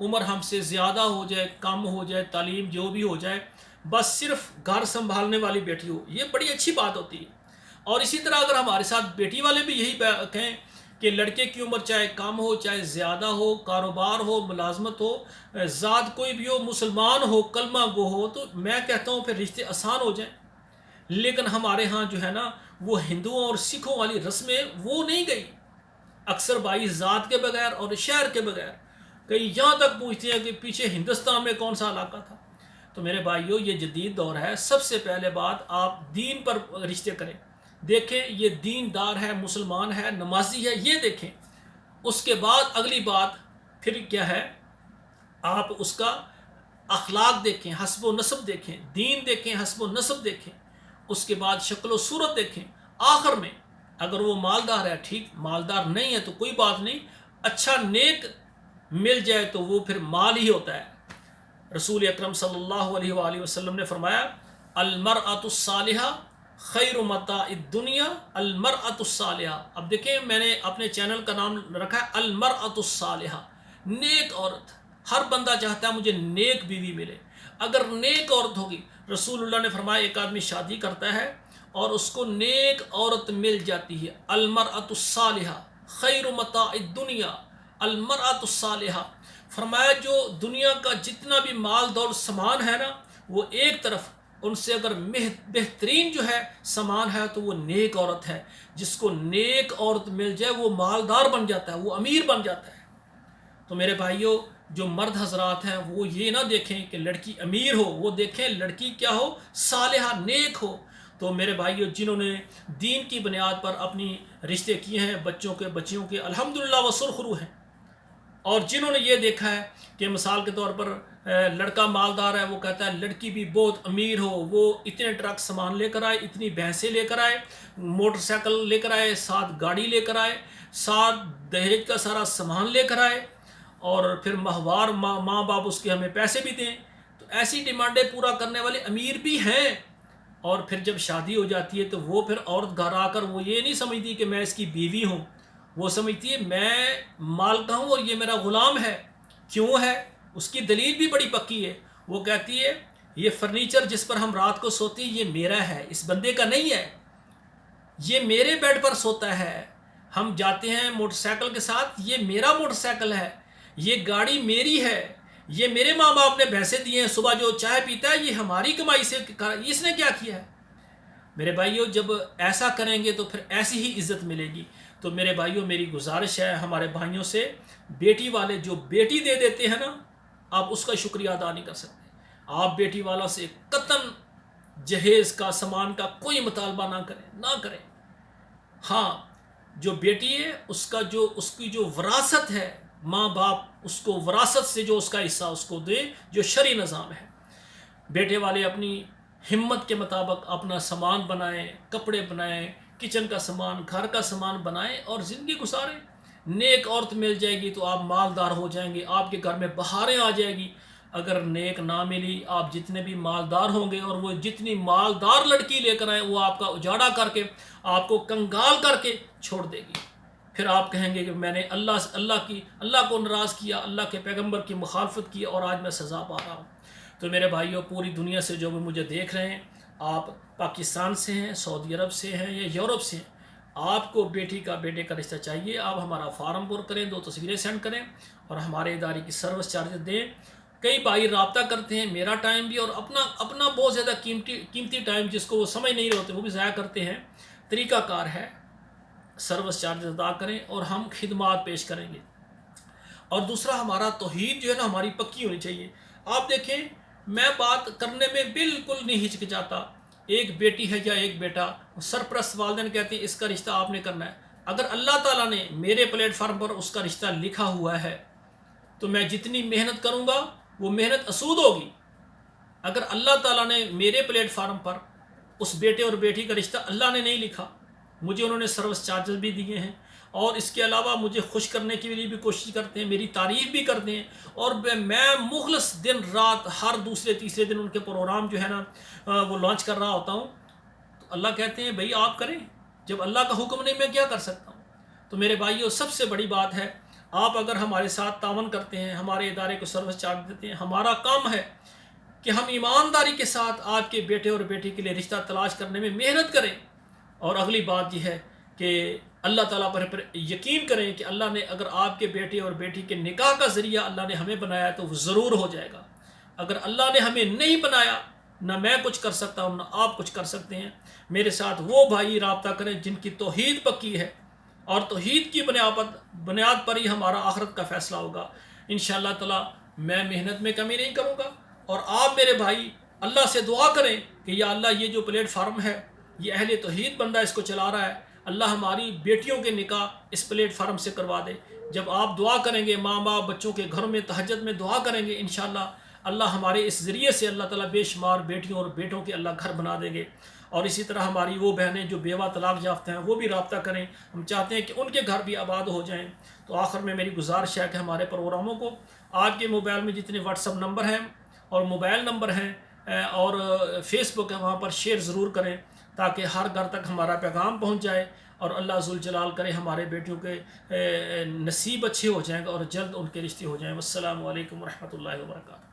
عمر ہم سے زیادہ ہو جائے، کم ہو جائے، تعلیم جو بھی ہو جائے، بس صرف گھر سنبھالنے والی بیٹی ہو، یہ بڑی اچھی بات ہوتی ہے۔ اور اسی طرح اگر ہمارے ساتھ بیٹی والے بھی یہی کہیں کہ لڑکے کی عمر چاہے کم ہو چاہے زیادہ ہو، کاروبار ہو، ملازمت ہو، ذات کوئی بھی ہو، مسلمان ہو، کلمہ گو ہو، تو میں کہتا ہوں پھر رشتے آسان ہو جائیں۔ لیکن ہمارے ہاں جو ہے نا وہ ہندوؤں اور سکھوں والی رسمیں وہ نہیں گئی، اکثر بھائی ذات کے بغیر اور شہر کے بغیر، کئی یہاں تک پوچھتے ہیں کہ پیچھے ہندوستان میں کون سا علاقہ تھا۔ تو میرے بھائیوں یہ جدید دور ہے، سب سے پہلے بات آپ دین پر رشتے کریں، دیکھیں یہ دین دار ہے، مسلمان ہے، نمازی ہے، یہ دیکھیں۔ اس کے بعد اگلی بات پھر کیا ہے، آپ اس کا اخلاق دیکھیں، حسب و نسب دیکھیں، دین دیکھیں، حسب و نسب دیکھیں، اس کے بعد شکل و صورت دیکھیں، آخر میں اگر وہ مالدار ہے ٹھیک، مالدار نہیں ہے تو کوئی بات نہیں، اچھا نیک مل جائے تو وہ پھر مال ہی ہوتا ہے۔ رسول اکرم صلی اللہ علیہ وآلہ وسلم نے فرمایا المرأۃ الصالحہ خیر متاع الدنیا المرأۃ الصالحہ۔ اب دیکھیں میں نے اپنے چینل کا نام رکھا ہے المرأۃ الصالحہ، نیک عورت۔ ہر بندہ چاہتا ہے مجھے نیک بیوی ملے، اگر نیک عورت ہوگی، رسول اللہ نے فرمایا ایک آدمی شادی کرتا ہے اور اس کو نیک عورت مل جاتی ہے، المرأۃ الصالحہ خیر متاع الدنیا المرأۃ الصالحہ۔ فرمایا جو دنیا کا جتنا بھی مال دول سامان ہے نا، وہ ایک طرف، ان سے اگر بہترین جو ہے سامان ہے تو وہ نیک عورت ہے۔ جس کو نیک عورت مل جائے وہ مالدار بن جاتا ہے، وہ امیر بن جاتا ہے۔ تو میرے بھائیوں جو مرد حضرات ہیں وہ یہ نہ دیکھیں کہ لڑکی امیر ہو، وہ دیکھیں لڑکی کیا ہو، صالحہ نیک ہو۔ تو میرے بھائیوں جنہوں نے دین کی بنیاد پر اپنی رشتے کیے ہیں، بچیوں کے الحمدللہ وہ سرخرو ہیں۔ اور جنہوں نے یہ دیکھا ہے کہ مثال کے طور پر لڑکا مالدار ہے، وہ کہتا ہے لڑکی بھی بہت امیر ہو، وہ اتنے ٹرک سامان لے کر آئے، اتنی بھینسیں لے کر آئے، موٹر سائیکل لے کر آئے، ساتھ گاڑی لے کر آئے، ساتھ دہیج کا سارا سامان لے کر آئے، اور پھر ماہوار ماں باپ اس کے ہمیں پیسے بھی دیں۔ تو ایسی ڈیمانڈیں پورا کرنے والے امیر بھی ہیں۔ اور پھر جب شادی ہو جاتی ہے تو وہ پھر عورت گھر آ کر وہ یہ نہیں سمجھتی کہ میں اس کی بیوی ہوں، وہ سمجھتی ہے میں مالکہ ہوں اور یہ میرا غلام ہے۔ کیوں ہے؟ اس کی دلیل بھی بڑی پکی ہے، وہ کہتی ہے یہ فرنیچر جس پر ہم رات کو سوتے ہیں یہ میرا ہے، اس بندے کا نہیں ہے، یہ میرے بیڈ پر سوتا ہے، ہم جاتے ہیں موٹر سائیکل کے ساتھ، یہ میرا موٹر سائیکل ہے، یہ گاڑی میری ہے، یہ میرے ماں باپ نے بھینسیں دی ہیں، صبح جو چائے پیتا ہے یہ ہماری کمائی سے، اس نے کیا کیا ہے؟ میرے بھائیوں جب ایسا کریں گے تو پھر ایسی ہی عزت ملے گی۔ تو میرے بھائیوں میری گزارش ہے ہمارے بھائیوں سے، بیٹی والے جو بیٹی دے دیتے ہیں نا، آپ اس کا شکریہ ادا نہیں کر سکتے۔ آپ بیٹی والوں سے قطعاً جہیز کا سامان کا کوئی مطالبہ نہ کریں۔ ہاں جو بیٹی ہے اس کی جو وراثت ہے، ماں باپ اس کو وراثت سے جو اس کا حصہ اس کو دے، جو شرعی نظام ہے۔ بیٹے والے اپنی ہمت کے مطابق اپنا سامان بنائیں، کپڑے بنائیں، کچن کا سامان، گھر کا سامان بنائیں اور زندگی گزاریں۔ نیک عورت مل جائے گی تو آپ مالدار ہو جائیں گے، آپ کے گھر میں بہاریں آ جائے گی۔ اگر نیک نہ ملی، آپ جتنے بھی مالدار ہوں گے اور وہ جتنی مالدار لڑکی لے کر آئیں وہ آپ کا اجاڑا کر کے، آپ کو کنگال کر کے چھوڑ دے گی۔ پھر آپ کہیں گے کہ میں نے اللہ کو ناراض کیا، اللہ کے پیغمبر کی مخالفت کی اور آج میں سزا پا رہا ہوں۔ تو میرے بھائیوں پوری دنیا سے جو بھی مجھے دیکھ رہے ہیں، آپ پاکستان سے ہیں، سعودی عرب سے ہیں یا یورپ سے ہیں، آپ کو بیٹے کا رشتہ چاہیے، آپ ہمارا فارم پر کریں، 2 تصویریں سینڈ کریں اور ہمارے ادارے کی سروس چارجز دیں۔ کئی بھائی رابطہ کرتے ہیں، میرا ٹائم بھی اور اپنا بہت زیادہ قیمتی ٹائم جس کو وہ سمجھ نہیں رہے ہوتے وہ بھی ضائع کرتے ہیں۔ طریقہ کار ہے سروس چارجز ادا کریں اور ہم خدمات پیش کریں گے۔ اور دوسرا ہمارا توحید جو ہے نا ہماری پکی ہونی چاہیے۔ آپ دیکھیں میں بات کرنے میں بالکل نہیں ہچکچاتا، ایک بیٹی ہے یا ایک بیٹا، سرپرست والدین کہتے ہیں اس کا رشتہ آپ نے کرنا ہے۔ اگر اللہ تعالیٰ نے میرے پلیٹ فارم پر اس کا رشتہ لکھا ہوا ہے تو میں جتنی محنت کروں گا وہ محنت اسود ہوگی۔ اگر اللہ تعالیٰ نے میرے پلیٹ فارم پر اس بیٹے اور بیٹی کا رشتہ اللہ نے نہیں لکھا، مجھے انہوں نے سروس چارجز بھی دیے ہیں اور اس کے علاوہ مجھے خوش کرنے کے لیے بھی کوشش کرتے ہیں، میری تعریف بھی کرتے ہیں، اور میں مخلص دن رات ہر دوسرے تیسرے دن ان کے پروگرام جو ہے نا وہ لانچ کر رہا ہوتا ہوں، تو اللہ کہتے ہیں بھائی آپ کریں، جب اللہ کا حکم نہیں میں کیا کر سکتا ہوں۔ تو میرے بھائیوں سب سے بڑی بات ہے آپ اگر ہمارے ساتھ تعاون کرتے ہیں، ہمارے ادارے کو سروس چارج دیتے ہیں، ہمارا کام ہے کہ ہم ایمانداری کے ساتھ آپ کے بیٹے اور بیٹی کے لیے رشتہ تلاش کرنے میں محنت کریں۔ اور اگلی بات یہ ہے کہ اللہ تعالیٰ پر یقین کریں کہ اللہ نے اگر آپ کے بیٹے اور بیٹی کے نکاح کا ذریعہ اللہ نے ہمیں بنایا تو وہ ضرور ہو جائے گا۔ اگر اللہ نے ہمیں نہیں بنایا، نہ میں کچھ کر سکتا ہوں نہ آپ کچھ کر سکتے ہیں۔ میرے ساتھ وہ بھائی رابطہ کریں جن کی توحید پکی ہے، اور توحید کی بنیاد پر ہی ہمارا آخرت کا فیصلہ ہوگا۔ انشاءاللہ تعالیٰ میں محنت میں کمی نہیں کروں گا، اور آپ میرے بھائی اللہ سے دعا کریں کہ یا اللہ یہ جو پلیٹ فارم ہے، یہ اہل توحید بندہ اس کو چلا رہا ہے، اللہ ہماری بیٹیوں کے نکاح اس پلیٹ فارم سے کروا دے۔ جب آپ دعا کریں گے، ماں باپ بچوں کے گھروں میں تہجد میں دعا کریں گے، انشاءاللہ اللہ ہمارے اس ذریعے سے اللہ تعالیٰ بے شمار بیٹیوں اور بیٹوں کے اللہ گھر بنا دیں گے۔ اور اسی طرح ہماری وہ بہنیں جو بیوہ طلاق یافتہ ہیں وہ بھی رابطہ کریں، ہم چاہتے ہیں کہ ان کے گھر بھی آباد ہو جائیں۔ تو آخر میں میری گزارش ہے کہ ہمارے پروگراموں کو آپ کے موبائل میں جتنے واٹس اپ نمبر ہیں اور موبائل نمبر ہیں اور فیس بک ہے، وہاں پر شیئر ضرور کریں تاکہ ہر گھر تک ہمارا پیغام پہنچ جائے، اور اللہ ذوالجلال کرے ہمارے بیٹیوں کے نصیب اچھے ہو جائیں گے اور جلد ان کے رشتے ہو جائیں۔ والسلام علیکم ورحمۃ اللہ وبرکاتہ۔